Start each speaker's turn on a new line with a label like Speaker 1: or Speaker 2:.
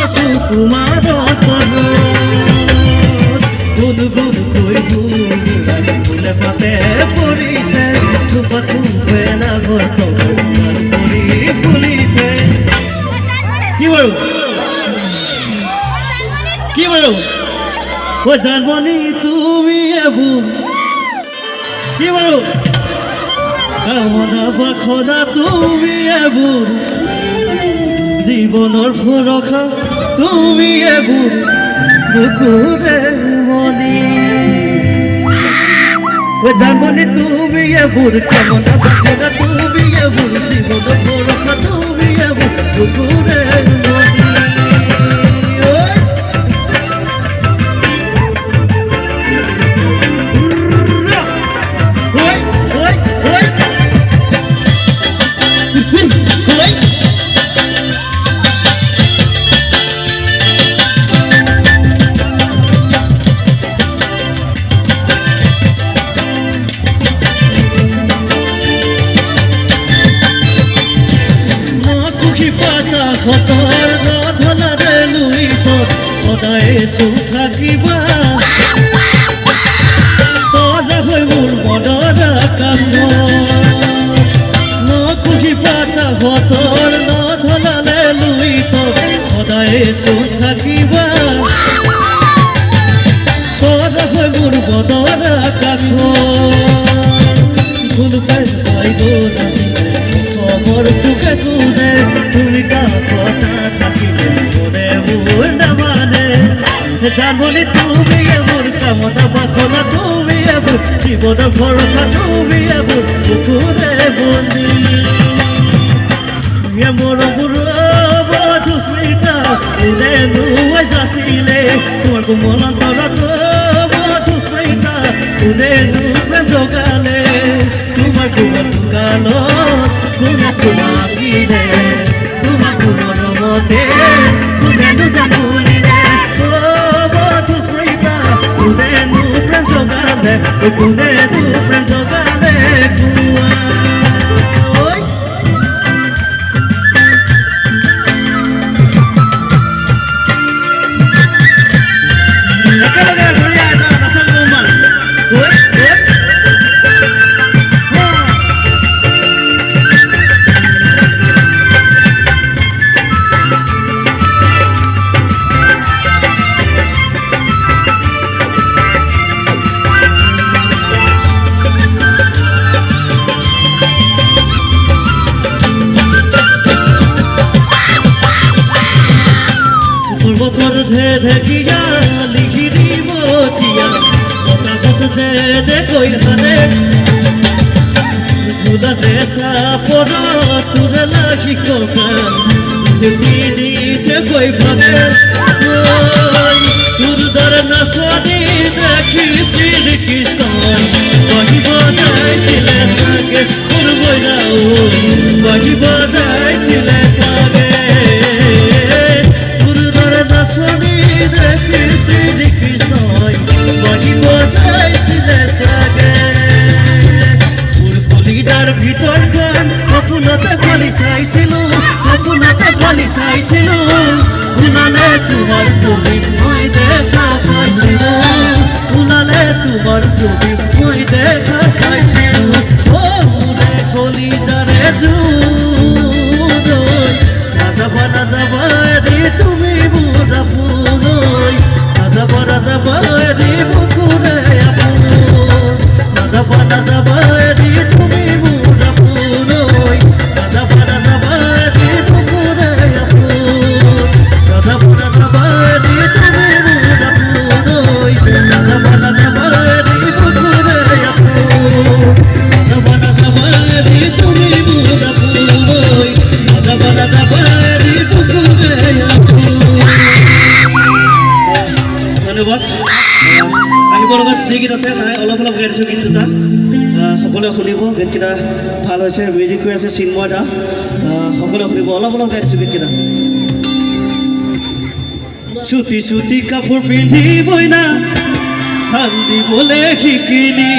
Speaker 1: আছো তোমাৰ গুণগুণ কৈ ফুলে পাতে পৰিছে থোপা থোপে নাগৰ কৰি ফুলিছে কি বাৰু ও জানমণি তুমি এবুৰ কি বাৰু কামনা বাখনা তুমি এবুৰ জীৱনৰ সুৰক্ষা তুমি এবুৰ বুকুৰে মনি ও জানমণি তুমি এবুৰ কামনা বাখনা তুমি এবুৰ জীৱনৰ সুৰক্ষা তুমি এবুৰ বুকুৰে মনি খতৰ নধলাৰে লুইত সদায় চুপ থাকিবা তজা হৈ মোৰ মনৰ কান্দ নখুখি পাতা খতৰ নধলাৰে লুইত সদায় চুপ থাকিবা তজা হৈ মোৰ মনৰ কাষ কোনোবাই চাই খবৰ চুকে কোনে তুমি কথা থাকিলে মনে মোৰ নামানে জানমণি তুমি এবুৰ কামনা বাখনা তুমি এবুৰ জীৱনৰ ভৰসা তুমি এবুৰ বুকুৰে বন্দি মোৰ মধুস্মিতা কোনে নুৱাই যাচিলে তোমাৰ কোমল অন্তৰত মধুস্মিতা কোনে প্ৰেম জগালে তোমাৰ কোমল গালত কোনে চুমাকিলে তোমাৰ কোমল মতে কোনে জানুলিলে ও মধুস্মিতা কোনে প্ৰেম জগালে কোনে প্ৰেম জগালে কোৱা ঢেকিয়া লিখি দিব দিয়া কাগজ যে দেখৈ হাতে ঝুলাতে চাপৰ তোৰ লাখি ককাল যেতি দিছে কৈ ভাবে তোৰ দৰ নাচনি দেখি শ্ৰীকৃষ্ণ বাহিব যাইছিলে চাগে তোৰ মইনা বাহিব যাইছিলে চাগে নাচনি দেখি শ্ৰীকৃষ্ণই বাহিব যাইছিলে চাগে মোৰ কলিজাৰ ভিতৰখন সপোনতে ফালি চাইছিলো ওলালে তোমাৰ ছবি মই দেখা পাইছিলো ওলালে তোমাৰ ছবি মই দেখা পাইছিলো ও মোৰে কলিজাৰে নাযাবা এৰি তুমি মোৰ আপোনৈ নাযাবা এৰি বুকুৰে আপোন নাযাবা এৰি তুমি মোৰ আপোনৈ নাযাবা এৰি বুকুৰে আপোন নাযাবা এৰি তুমি মোৰ আপোনৈ নাযাবা এৰি বুকুৰে আপোন নাযাবা এৰি তুমি মোৰ আপোনৈ নাযাবা এৰি বুকুৰে ধন্যবাদ আহিব লগা যি গীত আছে তাই অলপ গাই দিছোঁ গীত দুটা সকলোৱে শুনিব গীতকেইটা ভাল হৈছে মিউজিক হৈ আছে চিন্ময় দা সকলোৱে শুনিব অলপ গাই দিছোঁ গীতকেইটা চুটি কাপোৰ পিন্ধিবই না চাল দিবলৈ শিকিলি